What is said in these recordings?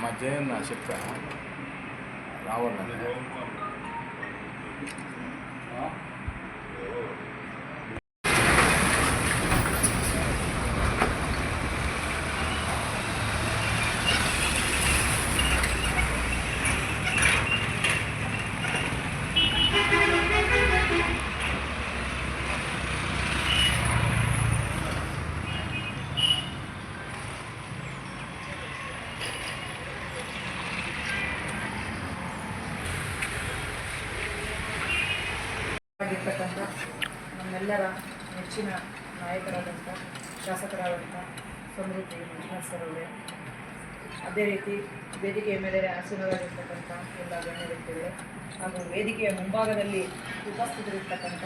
మధ్యాహ్నం చెప్తా రావాలండి. ನಮ್ಮೆಲ್ಲರ ನೆಚ್ಚಿನ ನಾಯಕರಾದಂಥ ಶಾಸಕರಾದಂಥ ಸಮೃದ್ಧಿ ಮಂಜುನಾಥ್ ಸರ್ ಅವರೇ, ಅದೇ ರೀತಿ ವೇದಿಕೆಯ ಮೇಲೆ ಆಸೀನರಾಗಿರ್ತಕ್ಕಂಥ ಎಲ್ಲ ಗಣ್ಯ ವ್ಯಕ್ತಿಗಳೇ ಹಾಗೂ ವೇದಿಕೆಯ ಮುಂಭಾಗದಲ್ಲಿ ಉಪಸ್ಥಿತರಿರ್ತಕ್ಕಂಥ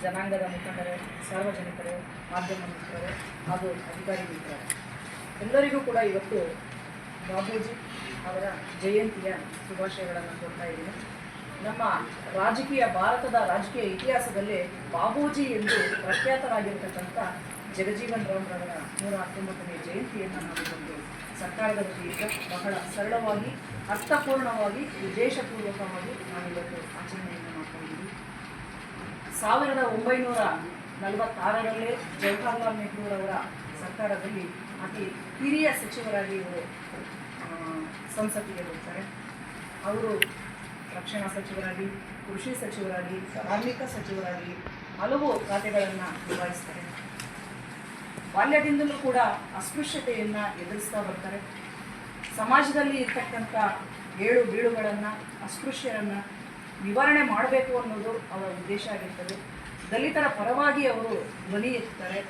ಜನಾಂಗದ ಮುಖಂಡರೇ, ಸಾರ್ವಜನಿಕರೇ, ಮಾಧ್ಯಮ ಮಿತ್ರರೇ ಹಾಗೂ ಅಧಿಕಾರಿ ಮಿತ್ರರೇ, ಎಲ್ಲರಿಗೂ ಕೂಡ ಇವತ್ತು ಬಾಬೂಜಿ ಅವರ ಜಯಂತಿಯ ಶುಭಾಶಯಗಳನ್ನು ಕೊಡ್ತಾ ಇದ್ದೀನಿ. ನಮ್ಮ ಭಾರತದ ರಾಜಕೀಯ ಇತಿಹಾಸದಲ್ಲಿ ಬಾಬೂಜಿ ಎಂದು ಪ್ರಖ್ಯಾತರಾಗಿರ್ತಕ್ಕಂಥ ಜಗಜೀವನ್ ರಾಮ್ರವರ 119ನೇ ಜಯಂತಿಯನ್ನು ನಾವು ಒಂದು ಸರ್ಕಾರದ ವತಿಯಿಂದ ಬಹಳ ಸರಳವಾಗಿ, ಅರ್ಥಪೂರ್ಣವಾಗಿ, ಉದ್ದೇಶಪೂರ್ವಕವಾಗಿ ನಾವಿವತ್ತು ಆಚರಣೆಯನ್ನು ಮಾಡ್ಕೊಂಡಿದ್ದೀವಿ. 1946ರಲ್ಲೇ ಜವಾಹರ್ಲಾಲ್ ನೆಹರೂರವರ ಸರ್ಕಾರದಲ್ಲಿ ಅತಿ ಹಿರಿಯ ಸಚಿವರಾಗಿ ಇವರು ಸಂಸತ್ತಿಗೆ ಬರ್ತಾರೆ. ಅವರು ರಕ್ಷಣಾ ಸಚಿವರಾಗಿ, ಕೃಷಿ ಸಚಿವರಾಗಿ, ಕಾರ್ಮಿಕ ಸಚಿವರಾಗಿ ಹಲವು ಖಾತೆಗಳನ್ನು ನಿಭಾಯಿಸ್ತಾರೆ. ಬಾಲ್ಯದಿಂದಲೂ ಕೂಡ ಅಸ್ಪೃಶ್ಯತೆಯನ್ನು ಎದುರಿಸ್ತಾ ಬರ್ತಾರೆ. ಸಮಾಜದಲ್ಲಿ ಇರ್ತಕ್ಕಂಥ ಏಳು ಬೀಳುಗಳನ್ನು, ಅಸ್ಪೃಶ್ಯರನ್ನು ನಿವಾರಣೆ ಮಾಡಬೇಕು ಅನ್ನೋದು ಅವರ ಉದ್ದೇಶ ಆಗಿರ್ತದೆ. ದಲಿತರ ಪರವಾಗಿ ಅವರು ಧ್ವನಿ ಎತ್ತುತ್ತಾರೆ.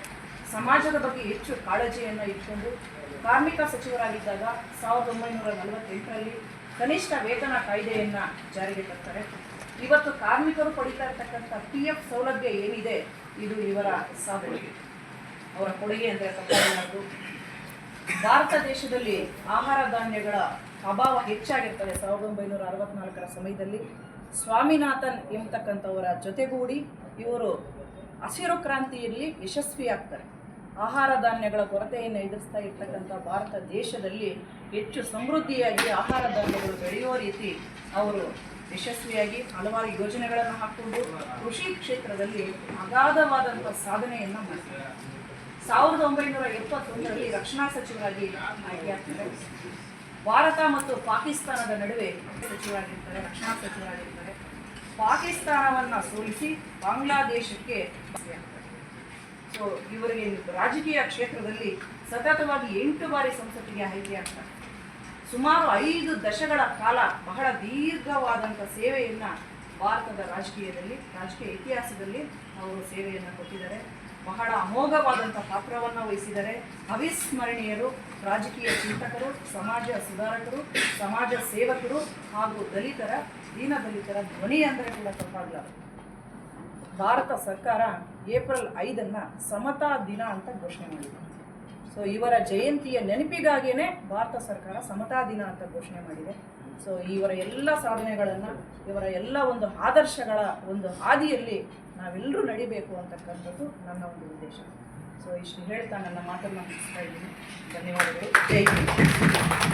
ಸಮಾಜದ ಬಗ್ಗೆ ಹೆಚ್ಚು ಕಾಳಜಿಯನ್ನು ಇಟ್ಕೊಂಡು ಕಾರ್ಮಿಕ ಸಚಿವರಾಗಿದ್ದಾಗ 1948ರಲ್ಲಿ ಕನಿಷ್ಠ ವೇತನ ಕಾಯ್ದೆಯನ್ನು ಜಾರಿಗೆ ತರ್ತಾರೆ. ಇವತ್ತು ಕಾರ್ಮಿಕರು ಪಡಿತಾ ಇರ್ತಕ್ಕಂಥ PF ಸೌಲಭ್ಯ ಏನಿದೆ, ಇದು ಇವರ ಸಾಧನೆ, ಅವರ ಕೊಡುಗೆ ಅಂದರೆ ತಪ್ಪಾಗಲಾರದು. ಭಾರತ ದೇಶದಲ್ಲಿ ಆಹಾರ ಧಾನ್ಯಗಳ ಅಭಾವ ಹೆಚ್ಚಾಗಿರ್ತದೆ. 1964ರ ಸಮಯದಲ್ಲಿ ಸ್ವಾಮಿನಾಥನ್ ಎಂಬತಕ್ಕಂಥವರ ಜೊತೆಗೂಡಿ ಇವರು ಹಸಿರು ಕ್ರಾಂತಿಯಲ್ಲಿ ಯಶಸ್ವಿಯಾಗ್ತಾರೆ. ಆಹಾರ ಧಾನ್ಯಗಳ ಕೊರತೆಯನ್ನು ಎದುರಿಸ್ತಾ ಇರ್ತಕ್ಕಂಥ ಭಾರತ ದೇಶದಲ್ಲಿ ಹೆಚ್ಚು ಸಮೃದ್ಧಿಯಾಗಿ ಆಹಾರ ಧಾನ್ಯಗಳು ಬೆಳೆಯುವ ರೀತಿ ಅವರು ಯಶಸ್ವಿಯಾಗಿ ಹಲವಾರು ಯೋಜನೆಗಳನ್ನು ಹಾಕಿಕೊಂಡು ಕೃಷಿ ಕ್ಷೇತ್ರದಲ್ಲಿ ಅಗಾಧವಾದಂಥ ಸಾಧನೆಯನ್ನು ಮಾಡ್ತಾರೆ. 1971ರಲ್ಲಿ ರಕ್ಷಣಾ ಸಚಿವರಾಗಿ ಆಯ್ಕೆಯಾಗ್ತಾರೆ. ಭಾರತ ಮತ್ತು ಪಾಕಿಸ್ತಾನದ ನಡುವೆ ಸಚಿವರಾಗಿರ್ತಾರೆ, ರಕ್ಷಣಾ ಸಚಿವರಾಗಿರ್ತಾರೆ. ಪಾಕಿಸ್ತಾನವನ್ನು ಸೋಲಿಸಿ ಬಾಂಗ್ಲಾದೇಶಕ್ಕೆ ಸೊ ಇವರಿಗೆ ರಾಜಕೀಯ ಕ್ಷೇತ್ರದಲ್ಲಿ ಸತತವಾಗಿ 8 ಬಾರಿ ಸಂಸತ್ತಿಗೆ ಆಯ್ಕೆಯಾಗ್ತಾರೆ. ಸುಮಾರು 5 ದಶಕಗಳ ಕಾಲ ಬಹಳ ದೀರ್ಘವಾದಂಥ ಸೇವೆಯನ್ನು ಭಾರತದ ರಾಜಕೀಯ ಇತಿಹಾಸದಲ್ಲಿ ಅವರು ಸೇವೆಯನ್ನು ಕೊಟ್ಟಿದ್ದಾರೆ. ಬಹಳ ಅಮೋಘವಾದಂಥ ಪಾತ್ರವನ್ನು ವಹಿಸಿದ್ದಾರೆ. ಅವಿಸ್ಮರಣೀಯರು, ರಾಜಕೀಯ ಚಿಂತಕರು, ಸಮಾಜ ಸುಧಾರಕರು, ಸಮಾಜ ಸೇವಕರು ಹಾಗೂ ದೀನದಲಿತರ ಧ್ವನಿ ಅಂದರೆ ಕೂಡ ತಪ್ಪಾಗಲಾರದು. ಭಾರತ ಸರ್ಕಾರ ಏಪ್ರಿಲ್ 5 ಸಮತಾ ದಿನ ಅಂತ ಘೋಷಣೆ ಮಾಡಿದೆ. ಸೊ ಇವರ ಜಯಂತಿಯ ನೆನಪಿಗಾಗಿಯೇ ಭಾರತ ಸರ್ಕಾರ ಸಮತಾ ದಿನ ಅಂತ ಘೋಷಣೆ ಮಾಡಿದೆ. ಸೊ ಇವರ ಎಲ್ಲ ಸಾಧನೆಗಳನ್ನು, ಇವರ ಎಲ್ಲ ಒಂದು ಆದರ್ಶಗಳ ಒಂದು ಹಾದಿಯಲ್ಲಿ ನಾವೆಲ್ಲರೂ ನಡಿಬೇಕು ಅಂತಕ್ಕಂಥದ್ದು ನನ್ನ ಒಂದು ಉದ್ದೇಶ. ಸೊ ಇಷ್ಟು ಹೇಳ್ತಾ ನನ್ನ ಮಾತನ್ನು ಮುಗಿಸ್ತಾ ಇದ್ದೀನಿ. ಧನ್ಯವಾದಗಳು. ಜೈ ಹಿಂದ್.